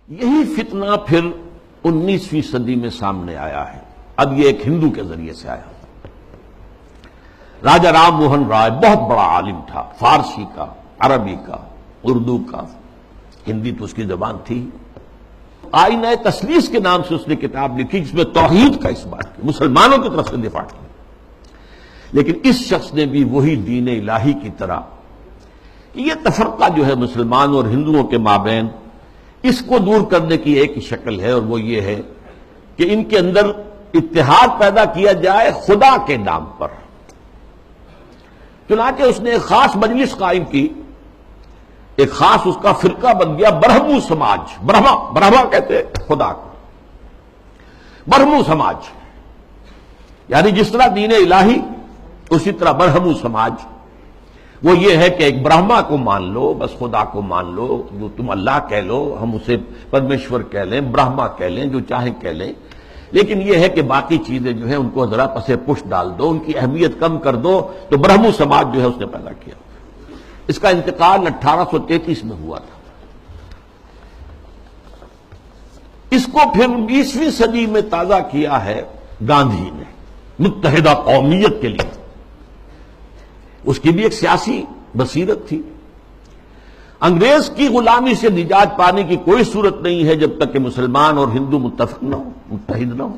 یہی فتنہ پھر 19ویں صدی میں سامنے آیا ہے. اب یہ ایک ہندو کے ذریعے سے آیا. راجا رام موہن رائے بہت بڑا عالم تھا، فارسی کا، عربی کا، اردو کا، ہندی تو اس کی زبان تھی. آئینہ تثلیث کے نام سے اس نے کتاب لکھی جس میں توحید کا اس بات کی مسلمانوں کی طرف سے دفاع کی. لیکن اس شخص نے بھی وہی دین الہی کی طرح کہ یہ تفرقہ جو ہے مسلمان اور ہندوؤں کے مابین، اس کو دور کرنے کی ایک ہی شکل ہے، اور وہ یہ ہے کہ ان کے اندر اتحاد پیدا کیا جائے خدا کے نام پر. چنانچہ اس نے ایک خاص مجلس قائم کی، ایک خاص اس کا فرقہ بن گیا برہمو سماج. برہما کہتے ہیں خدا کو، برہمو سماج یعنی جس طرح دین الہی اسی طرح برہمو سماج. وہ یہ ہے کہ ایک برہما کو مان لو، بس خدا کو مان لو، جو تم اللہ کہہ لو، ہم اسے پرمیشور کہہ لیں، برہما کہہ لیں، جو چاہیں کہہ لیں، لیکن یہ ہے کہ باقی چیزیں جو ہیں ان کو ذرا پسے پش ڈال دو، ان کی اہمیت کم کر دو. تو برہمو سماج جو ہے اس نے پیدا کیا. اس کا انتقال 1833 میں ہوا تھا. اس کو پھر 20ویں صدی میں تازہ کیا ہے گاندھی نے متحدہ قومیت کے لیے. اس کی بھی ایک سیاسی بصیرت تھی. انگریز کی غلامی سے نجات پانے کی کوئی صورت نہیں ہے جب تک کہ مسلمان اور ہندو متفق نہ ہو، متحد نہ ہو.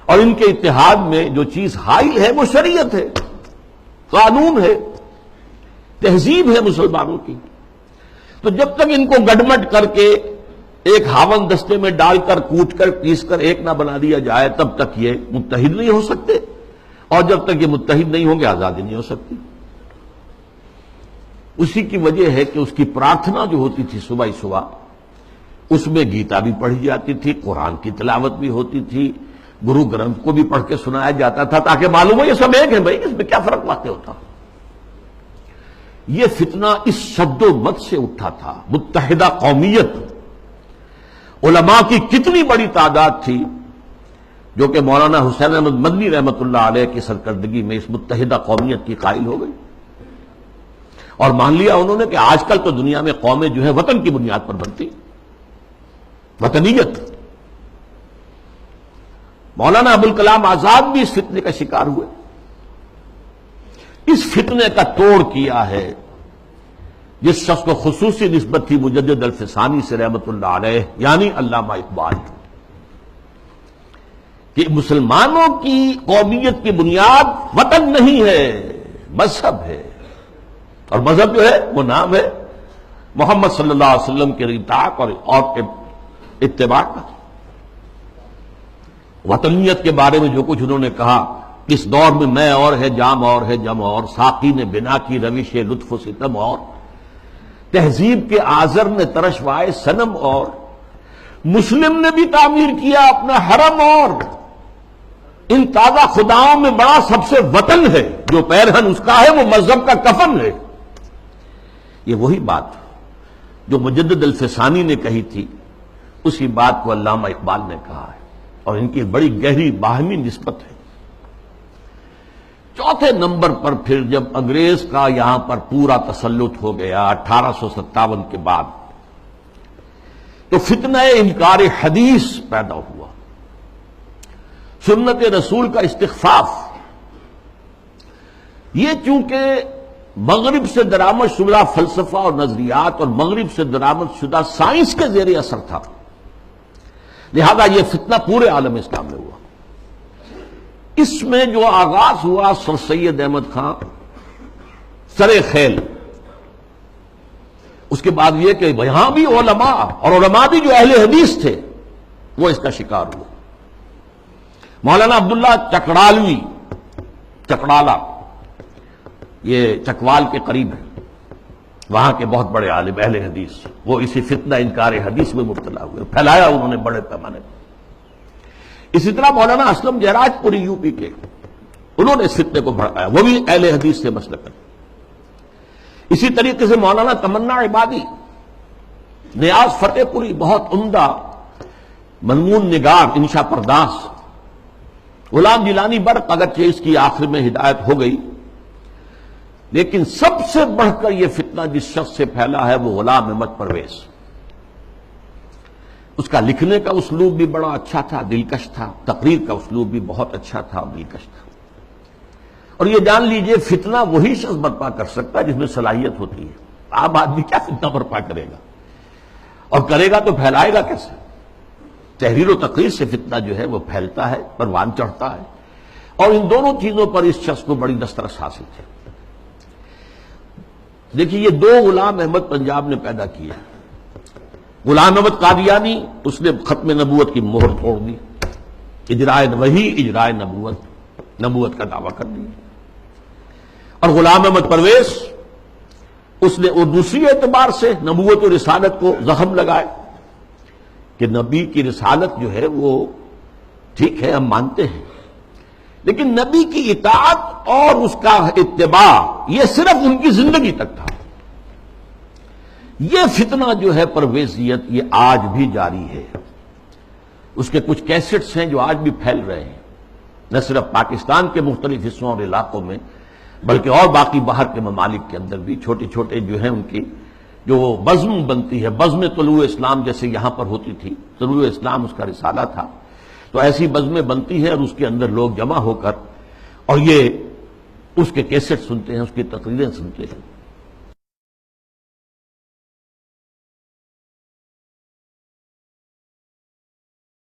اور ان کے اتحاد میں جو چیز حائل ہے وہ شریعت ہے، قانون ہے، تہذیب ہے مسلمانوں کی. تو جب تک ان کو گڈمٹ کر کے ایک ہاون دستے میں ڈال کر کوٹ کر پیس کر ایک نہ بنا دیا جائے تب تک یہ متحد نہیں ہو سکتے، اور جب تک یہ متحد نہیں ہوں گے آزادی نہیں ہو سکتی. اسی کی وجہ ہے کہ اس کی پرارتھنا جو ہوتی تھی صبح صبح، اس میں گیتا بھی پڑھی جاتی تھی، قرآن کی تلاوت بھی ہوتی تھی، گرو گرنتھ کو بھی پڑھ کے سنایا جاتا تھا تاکہ معلوم ہو یہ سب ایک ہے بھائی، اس میں کیا فرق واقع ہوتا. یہ فتنہ اس شد و مت سے اٹھا تھا. متحدہ قومیت، علماء کی کتنی بڑی تعداد تھی جو کہ مولانا حسین احمد مدنی رحمۃ اللہ علیہ کی سرکردگی میں اس متحدہ قومیت کی قائل ہو گئی. اور مان لیا انہوں نے کہ آج کل تو دنیا میں قومیں جو ہے وطن کی بنیاد پر بنتی، وطنیت. مولانا ابوالکلام آزاد بھی اس فتنے کا شکار ہوئے. اس فتنے کا توڑ کیا ہے جس شخص کو خصوصی نسبت تھی مجدد الفسانی سے رحمۃ اللہ علیہ، یعنی علامہ اقبال، کہ مسلمانوں کی قومیت کی بنیاد وطن نہیں ہے، مذہب ہے. اور مذہب جو ہے وہ نام ہے محمد صلی اللہ علیہ وسلم کے اطاعت اور کے اتباع کا. وطنیت کے بارے میں جو کچھ انہوں نے کہا، اس دور میں میں اور ہے، جام اور ہے، جم اور، ساقی نے بنا کی روش لطف و ستم اور، تہذیب کے آزر نے ترشوائے صنم اور، مسلم نے بھی تعمیر کیا اپنا حرم اور، ان تازہ خداؤں میں بڑا سب سے وطن ہے، جو پیرہن اس کا ہے وہ مذہب کا کفن ہے. یہ وہی بات جو مجدد الفسانی نے کہی تھی، اسی بات کو علامہ اقبال نے کہا ہے، اور ان کی بڑی گہری باہمی نسبت ہے. چوتھے نمبر پر پھر جب انگریز کا یہاں پر پورا تسلط ہو گیا 1857 کے بعد، تو فتنہ انکار حدیث پیدا ہوا، سنت رسول کا استخفاف. یہ چونکہ مغرب سے درآمد شدہ فلسفہ اور نظریات اور مغرب سے درآمد شدہ سائنس کے زیر اثر تھا، لہذا یہ فتنہ پورے عالم اسلام میں ہوا. اس میں جو آغاز ہوا سر سید احمد خان سر خیل، اس کے بعد یہ کہ یہاں بھی علماء، اور علماء بھی جو اہل حدیث تھے، وہ اس کا شکار ہوئے. مولانا عبداللہ چکڑالوی، چکڑالہ یہ چکوال کے قریب ہے، وہاں کے بہت بڑے عالم اہل حدیث، وہ اسی فتنہ انکار حدیث میں مبتلا ہوئے، پھیلایا انہوں نے بڑے پیمانے پر. اسی طرح مولانا اسلم جہراج پوری یو پی کے، انہوں نے اس فتنے کو بڑھایا، وہ بھی اہل حدیث سے مسلک ہے. اسی طریقے سے مولانا تمنا عبادی، نیاز فتح پوری، بہت عمدہ منمون نگار، انشا پرداس. غلام جیلانی برق، اگرچہ اس کی آخر میں ہدایت ہو گئی، لیکن سب سے بڑھ کر یہ فتنہ جس شخص سے پھیلا ہے وہ غلام احمد پرویز. اس کا لکھنے کا اسلوب بھی بڑا اچھا تھا، دلکش تھا، تقریر کا اسلوب بھی بہت اچھا تھا اور دلکش تھا۔ اور یہ جان لیجئے فتنہ وہی شخص برپا کر سکتا ہے جس میں صلاحیت ہوتی ہے۔ عام آدمی کیا فتنہ برپا کرے گا، اور کرے گا تو پھیلائے گا کیسے؟ تحریر و تقریر سے فتنہ جو ہے وہ پھیلتا ہے، پروان چڑھتا ہے، اور ان دونوں چیزوں پر اس شخص کو بڑی دسترس حاصل ہے۔ دیکھیے یہ دو غلام احمد پنجاب نے پیدا کیا۔ غلام احمد قادیانی، اس نے ختم نبوت کی مہر توڑ دی، اجرائے وحی، اجرائے نبوت کا دعویٰ کر دیا۔ اور غلام احمد پرویز، اس نے اور دوسری اعتبار سے نبوت و رسالت کو زخم لگائے کہ نبی کی رسالت جو ہے وہ ٹھیک ہے، ہم مانتے ہیں، لیکن نبی کی اطاعت اور اس کا اتباع یہ صرف ان کی زندگی تک تھا۔ یہ فتنہ جو ہے پرویزیت، یہ آج بھی جاری ہے۔ اس کے کچھ کیسٹس ہیں جو آج بھی پھیل رہے ہیں، نہ صرف پاکستان کے مختلف حصوں اور علاقوں میں بلکہ اور باقی باہر کے ممالک کے اندر بھی چھوٹے چھوٹے جو ہیں ان کی جو بزم بنتی ہے، بزم طلوع اسلام جیسے یہاں پر ہوتی تھی، طلوع اسلام اس کا رسالہ تھا، تو ایسی بزمیں بنتی ہے اور اس کے اندر لوگ جمع ہو کر اور یہ اس کے کیسٹ سنتے ہیں، اس کی تقریریں سنتے ہیں۔